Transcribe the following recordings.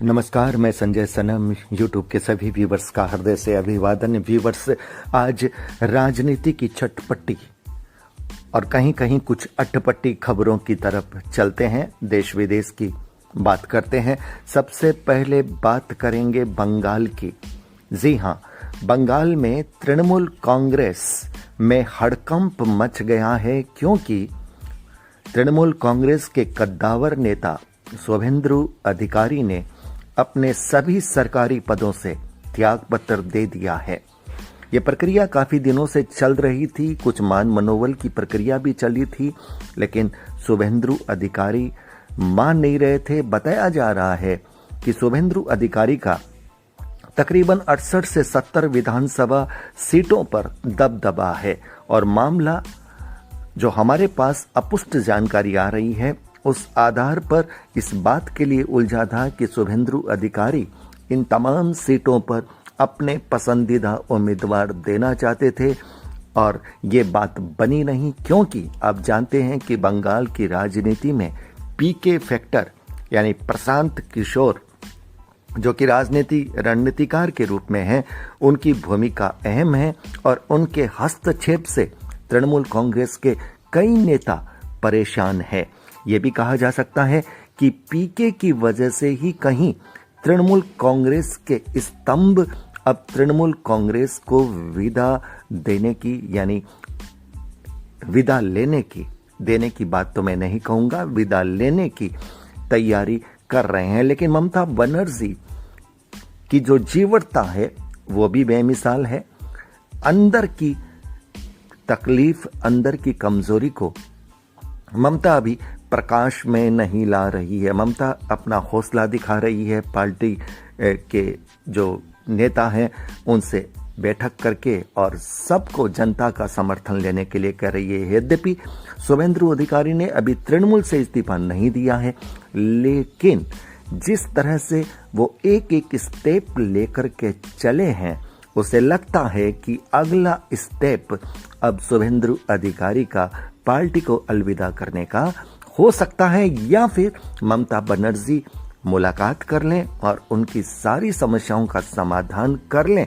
नमस्कार, मैं संजय सनम। यूट्यूब के सभी व्यूवर्स का हृदय से अभिवादन। व्यूवर्स, आज राजनीति की चटपटी और कहीं कहीं कुछ अटपटी खबरों की तरफ चलते हैं। देश विदेश की बात करते हैं। सबसे पहले बात करेंगे बंगाल की। जी हाँ, बंगाल में तृणमूल कांग्रेस में हड़कंप मच गया है, क्योंकि तृणमूल कांग्रेस के कद्दावर नेता शुभेंदु अधिकारी ने अपने सभी सरकारी पदों से त्याग पत्र दे दिया है। यह प्रक्रिया काफी दिनों से चल रही थी, कुछ मान मनोबल की प्रक्रिया भी चली थी, लेकिन शुभेंदु अधिकारी मान नहीं रहे थे। बताया जा रहा है कि शुभेंदु अधिकारी का तकरीबन 68 से 70 विधानसभा सीटों पर दबदबा है और मामला जो हमारे पास अपुष्ट जानकारी आ रही है, उस आधार पर इस बात के लिए उलझा था कि शुभेंदु अधिकारी इन तमाम सीटों पर अपने पसंदीदा उम्मीदवार देना चाहते थे और ये बात बनी नहीं, क्योंकि आप जानते हैं कि बंगाल की राजनीति में पीके फैक्टर यानी प्रशांत किशोर, जो कि राजनीति रणनीतिकार के रूप में हैं, उनकी भूमिका अहम है और उनके हस्तक्षेप से तृणमूल कांग्रेस के कई नेता परेशान हैं। ये भी कहा जा सकता है कि पीके की वजह से ही कहीं तृणमूल कांग्रेस के स्तंभ अब तृणमूल कांग्रेस को विदा देने की, यानी विदा लेने की, देने की बात तो मैं नहीं कहूंगा, विदा लेने की तैयारी कर रहे हैं। लेकिन ममता बनर्जी की जो जीवटता है वो भी बेमिसाल है। अंदर की तकलीफ, अंदर की कमजोरी को ममता अभी प्रकाश में नहीं ला रही है। ममता अपना हौसला दिखा रही है, पार्टी के जो नेता हैं उनसे बैठक करके और सबको जनता का समर्थन लेने के लिए कह रही है। यद्यपि शुभेंदु अधिकारी ने अभी तृणमूल से इस्तीफा नहीं दिया है, लेकिन जिस तरह से वो एक एक स्टेप लेकर के चले हैं, उसे लगता है कि अगला स्टेप अब शुभेंदु अधिकारी का पार्टी को अलविदा करने का हो सकता है, या फिर ममता बनर्जी मुलाकात कर लें और उनकी सारी समस्याओं का समाधान कर लें,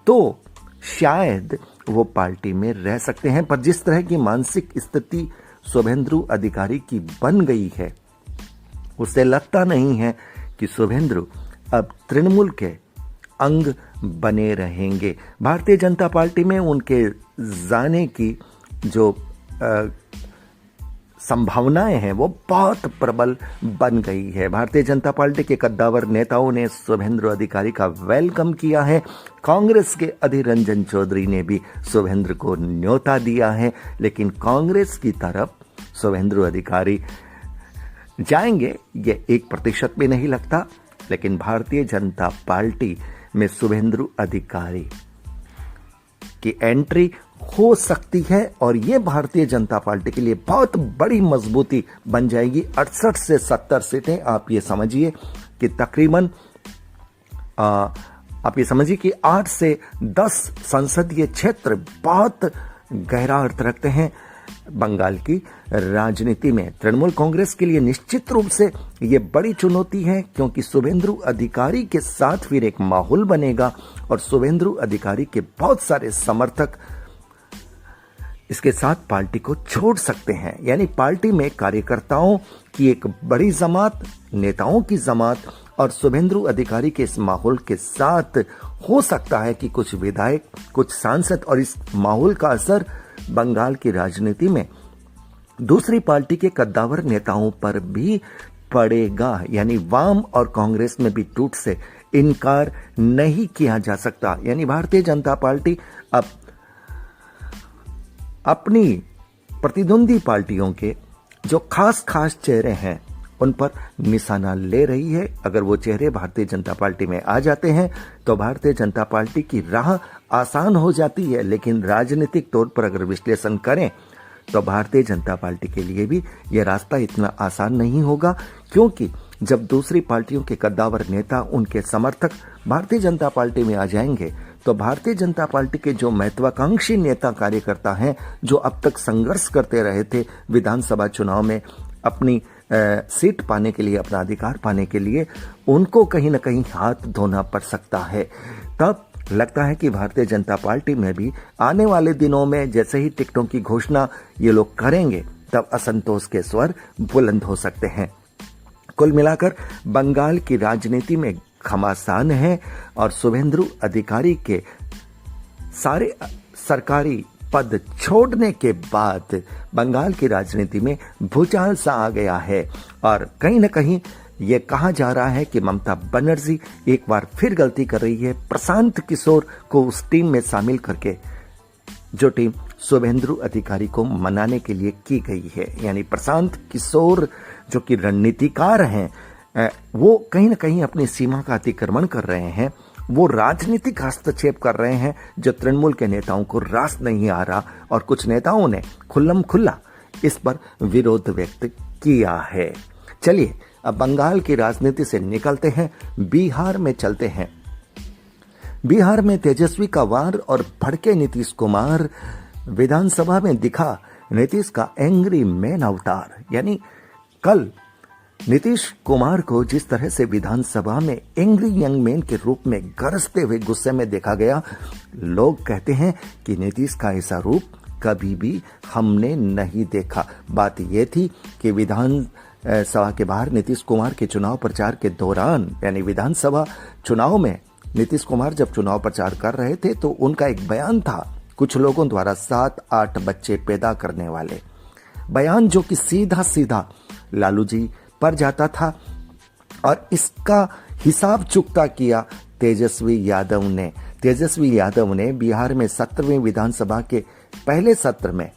तो शायद वो पार्टी में रह सकते हैं। पर जिस तरह की मानसिक स्थिति शुभेंदु अधिकारी की बन गई है, उसे लगता नहीं है कि शुभेंदु अब तृणमूल के अंग बने रहेंगे। भारतीय जनता पार्टी में उनके जाने की जो संभावनाएं हैं वो बहुत प्रबल बन गई है। भारतीय जनता पार्टी के कद्दावर नेताओं ने शुभेंदु अधिकारी का वेलकम किया है। कांग्रेस के अधीर रंजन चौधरी ने भी शुभेंदु को न्योता दिया है, लेकिन कांग्रेस की तरफ शुभेंदु अधिकारी जाएंगे ये 1% भी नहीं लगता। लेकिन भारतीय जनता पार्टी में शुभेंदु अधिकारी की एंट्री हो सकती है और ये भारतीय जनता पार्टी के लिए बहुत बड़ी मजबूती बन जाएगी। 68 से 70 सीटें, आप ये समझिए कि तकरीबन आप ये समझिए कि 8 से 10 संसदीय क्षेत्र बहुत गहरा अर्थ रखते हैं बंगाल की राजनीति में। तृणमूल कांग्रेस के लिए निश्चित रूप से ये बड़ी चुनौती है, क्योंकि शुभेंदु अधिकारी के साथ फिर एक माहौल बनेगा और शुभेंदु अधिकारी के बहुत सारे समर्थक इसके साथ पार्टी को छोड़ सकते हैं। यानी पार्टी में कार्यकर्ताओं की एक बड़ी जमात, नेताओं की जमात और शुभेंदु अधिकारी के इस माहौल के साथ हो सकता है कि कुछ विधायक, कुछ सांसद, और इस माहौल का असर बंगाल की राजनीति में दूसरी पार्टी के कद्दावर नेताओं पर भी पड़ेगा। यानी वाम और कांग्रेस में भी टूट से इनकार नहीं किया जा सकता। यानी भारतीय जनता पार्टी अब अपनी प्रतिद्वंदी पार्टियों के जो खास चेहरे हैं उन पर निशाना ले रही है। अगर वो चेहरे भारतीय जनता पार्टी में आ जाते हैं तो भारतीय जनता पार्टी की राह आसान हो जाती है। लेकिन राजनीतिक तौर पर अगर विश्लेषण करें तो भारतीय जनता पार्टी के लिए भी यह रास्ता इतना आसान नहीं होगा, क्योंकि जब दूसरी पार्टियों के कद्दावर नेता, उनके समर्थक भारतीय जनता पार्टी में आ जाएंगे तो भारतीय जनता पार्टी के जो महत्वाकांक्षी नेता कार्यकर्ता हैं, जो अब तक संघर्ष करते रहे थे विधानसभा चुनाव में अपनी सीट पाने के लिए, अपना अधिकार पाने के लिए उनको कहीं ना कहीं हाथ धोना पड़ सकता है। तब लगता है कि भारतीय जनता पार्टी में भी आने वाले दिनों में जैसे ही टिकटों की घोषणा ये लोग करेंगे, तब असंतोष के स्वर बुलंद हो सकते हैं। कुल मिलाकर बंगाल की राजनीति में घमासान है और शुभेंदु अधिकारी के सारे सरकारी पद छोड़ने के बाद बंगाल की राजनीति में भूचाल सा आ गया है। और कहीं ना कहीं ये कहा जा रहा है कि ममता बनर्जी एक बार फिर गलती कर रही है, प्रशांत किशोर को उस टीम में शामिल करके, जो टीम शुभेंदु अधिकारी को मनाने के लिए की गई है। यानी प्रशांत किशोर जो कि रणनीतिकार हैं, वो कहीं ना कहीं अपनी सीमा का अतिक्रमण कर रहे हैं। वो राजनीतिक हस्तक्षेप कर रहे हैं जो तृणमूल के नेताओं को रास नहीं आ रहा, और कुछ नेताओं ने खुल्लम खुल्ला इस पर विरोध व्यक्त किया है। चलिए अब बंगाल की राजनीति से निकलते हैं, बिहार में चलते हैं। बिहार में तेजस्वी का वार और भड़के नीतीश कुमार। विधानसभा में दिखा नीतीश का एंग्री मैन अवतार। यानी कल नीतीश कुमार को जिस तरह से विधानसभा में एंग्री यंग मैन के रूप में गरजते हुए गुस्से में देखा गया, लोग कहते हैं कि नीतीश का ऐसा रूप कभी भी हमने नहीं देखा। बात यह थी कि विधानसभा के बाहर नीतीश कुमार के चुनाव प्रचार के दौरान, यानी विधानसभा चुनाव में नीतीश कुमार जब चुनाव प्रचार कर रहे थे तो उनका एक बयान था कुछ लोगों द्वारा 7-8 बच्चे पैदा करने वाले, बयान जो कि सीधा सीधा लालू जी पर जाता था। और इसका हिसाब चुकता किया तेजस्वी यादव ने। तेजस्वी यादव ने बिहार में 17वीं विधानसभा के पहले सत्र में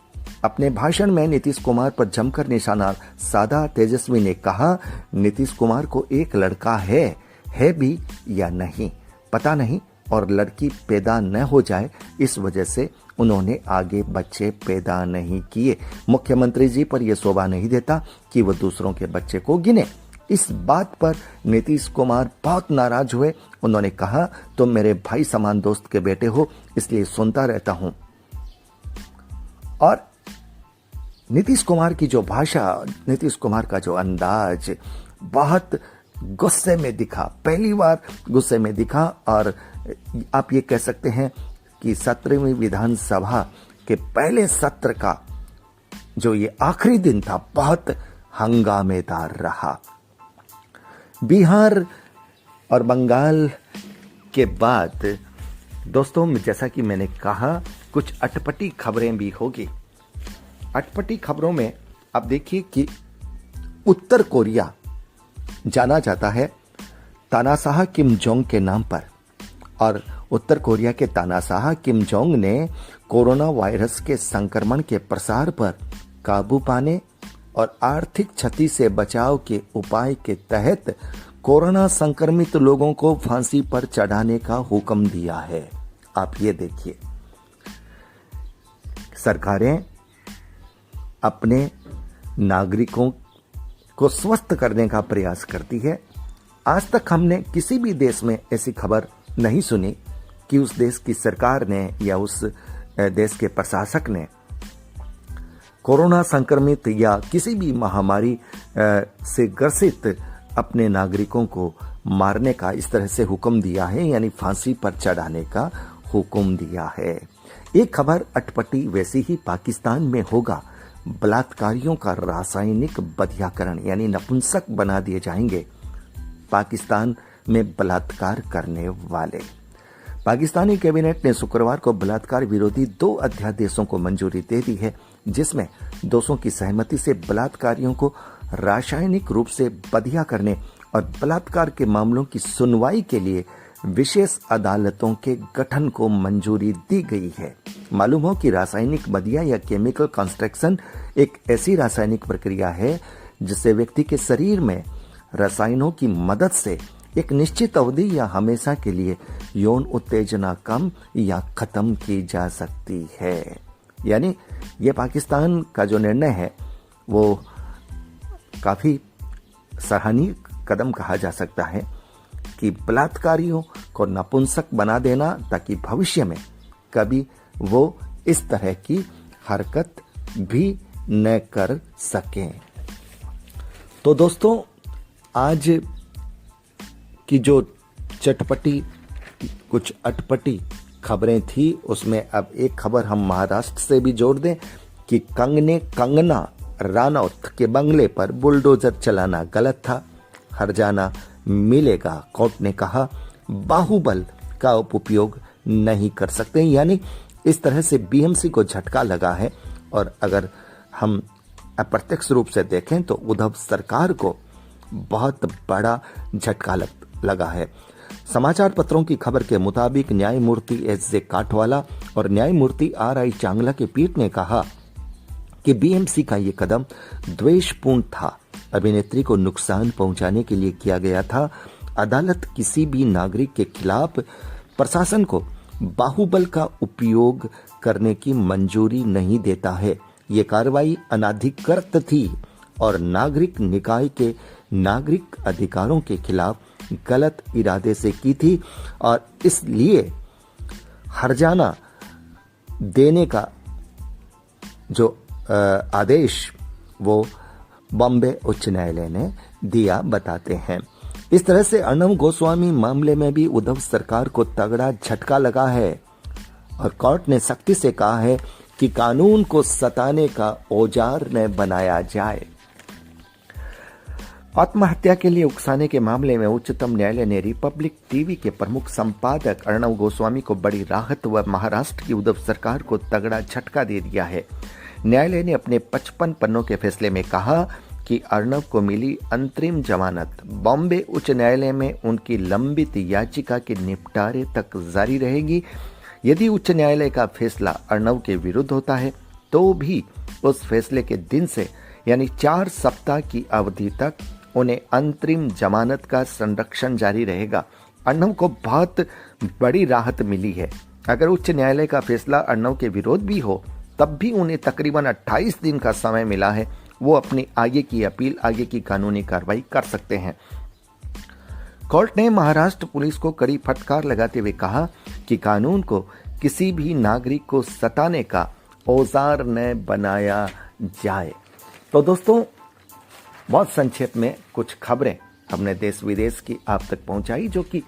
अपने भाषण में नीतीश कुमार पर जमकर निशाना साधा। तेजस्वी ने कहा, नीतीश कुमार को एक लड़का है भी या नहीं पता नहीं, और लड़की पैदा न हो जाए इस वजह से उन्होंने आगे बच्चे पैदा नहीं किए। मुख्यमंत्री जी पर यह शोभा नहीं देता कि वो दूसरों के बच्चे को गिने। इस बात पर नीतीश कुमार बहुत नाराज हुए। उन्होंने कहा, तुम मेरे भाई समान दोस्त के बेटे हो, इसलिए सुनता रहता हूं। और नीतीश कुमार की जो भाषा, नीतीश कुमार का जो अंदाज बहुत गुस्से में दिखा, पहली बार गुस्से में दिखा। और आप ये कह सकते हैं कि 17वीं विधानसभा के पहले सत्र का जो ये आखिरी दिन था, बहुत हंगामेदार रहा। बिहार और बंगाल के बाद दोस्तों, जैसा कि मैंने कहा, कुछ अटपटी खबरें भी होगी। अटपटी खबरों में आप देखिए कि उत्तर कोरिया जाना जाता है तानाशाह किम जोंग के नाम पर, और उत्तर कोरिया के तानाशाह किम जोंग ने कोरोना वायरस के संक्रमण के प्रसार पर काबू पाने और आर्थिक क्षति से बचाव के उपाय के तहत कोरोना संक्रमित लोगों को फांसी पर चढ़ाने का हुक्म दिया है। आप ये देखिए, सरकारें अपने नागरिकों को स्वस्थ करने का प्रयास करती है। आज तक हमने किसी भी देश में ऐसी खबर नहीं सुनी कि उस देश की सरकार ने या उस देश के प्रशासक ने कोरोना संक्रमित या किसी भी महामारी से ग्रसित अपने नागरिकों को मारने का इस तरह से हुक्म दिया है, यानी फांसी पर चढ़ाने का हुक्म दिया है। एक खबर अटपटी वैसी ही पाकिस्तान में होगा। बलात्कारियों का रासायनिक बधियाकरण, यानी नपुंसक बना दिए जाएंगे पाकिस्तान में बलात्कार करने वाले। पाकिस्तानी कैबिनेट ने शुक्रवार को बलात्कार विरोधी 2 अध्यादेशों को मंजूरी दे दी है, जिसमें दोषों की सहमति से बलात्कारियों को रासायनिक रूप से बधिया करने और बलात्कार के मामलों की सुनवाई के लिए विशेष अदालतों के गठन को मंजूरी दी गई है। मालूम हो कि रासायनिक बधिया या केमिकल कंस्ट्रक्शन एक ऐसी रासायनिक प्रक्रिया है जिससे व्यक्ति के शरीर में रसायनों की मदद से एक निश्चित अवधि या हमेशा के लिए यौन उत्तेजना कम या खत्म की जा सकती है। यानी ये पाकिस्तान का जो निर्णय है वो काफी सराहनीय कदम कहा जा सकता है कि बलात्कारियों को नपुंसक बना देना, ताकि भविष्य में कभी वो इस तरह की हरकत भी न कर सकें। तो दोस्तों, आज की जो चटपटी कुछ अटपटी खबरें थी, उसमें अब एक खबर हम महाराष्ट्र से भी जोड़ दें कि कंगना रानौत के बंगले पर बुलडोजर चलाना गलत था, हर्जाना मिलेगा। कोर्ट ने कहा बाहुबल का उपयोग नहीं कर सकते। यानी इस तरह से बीएमसी को झटका लगा है। और अगर हम अप्रत्यक्ष रूप से देखें तो उद्धव सरकार को बहुत बड़ा झटका लगा है। समाचार पत्रों की खबर के मुताबिक न्यायमूर्ति एस.जे. काठवाला और न्यायमूर्ति आर.आई. चांगला की पीठ ने कहा कि बीएमसी का ये कदम द्वेषपूर्ण था, अभिनेत्री को नुकसान पहुंचाने के लिए किया गया था। अदालत किसी भी नागरिक के खिलाफ प्रशासन को बाहुबल का उपयोग करने की मंजूरी नहीं देता है। ये कार्रवाई अनाधिकृत थी और नागरिक निकाय के नागरिक अधिकारों के खिलाफ गलत इरादे से की थी और इसलिए हर्जाना देने का जो आदेश वो बॉम्बे उच्च न्यायालय ने दिया बताते हैं। इस तरह से अर्णव गोस्वामी मामले में भी उद्धव सरकार को तगड़ा झटका लगा है और कोर्ट ने सख्ती से कहा है कि कानून को सताने का औजार न बनाया जाए। आत्महत्या के लिए उकसाने के मामले में उच्चतम न्यायालय ने रिपब्लिक टीवी के प्रमुख संपादक अर्णव गोस्वामी को बड़ी राहत व महाराष्ट्र की उद्धव सरकार को तगड़ा झटका दे दिया है। न्यायालय ने अपने 55 पन्नों के फैसले में कहा कि अर्णव को मिली अंतरिम जमानत बॉम्बे उच्च न्यायालय में उनकी लंबित याचिका के निपटारे तक जारी रहेगी। यदि उच्च न्यायालय का फैसला अर्णव के विरुद्ध होता है तो भी उस फैसले के दिन से यानी 4 सप्ताह की अवधि तक उन्हें अंतरिम जमानत का संरक्षण जारी रहेगा। अर्णव को बहुत बड़ी राहत मिली है। अगर उच्च न्यायालय का फैसला अर्णव के विरोध भी हो तब भी उन्हें तकरीबन 28 दिन का समय मिला है। वो अपनी आगे की अपील, आगे की कानूनी कार्रवाई कर सकते हैं। कोर्ट ने महाराष्ट्र पुलिस को कड़ी फटकार लगाते हुए कहा कि कानून को किसी भी नागरिक को सताने का औजार न बनाया जाए। तो दोस्तों, बहुत संक्षेप में कुछ खबरें हमने देश विदेश की आप तक पहुंचाई, जो कि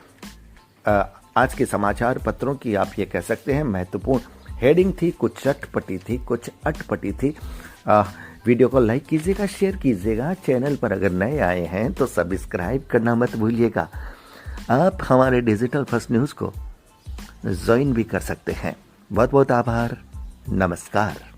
आज के समाचार पत्रों की आप ये कह सकते हैं महत्वपूर्ण हेडिंग थी। कुछ चटपटी थी, कुछ अटपटी थी। वीडियो को लाइक कीजिएगा, शेयर कीजिएगा। चैनल पर अगर नए आए हैं तो सब्सक्राइब करना मत भूलिएगा। आप हमारे डिजिटल फर्स्ट न्यूज़ को ज्वाइन भी कर सकते हैं। बहुत बहुत आभार। नमस्कार।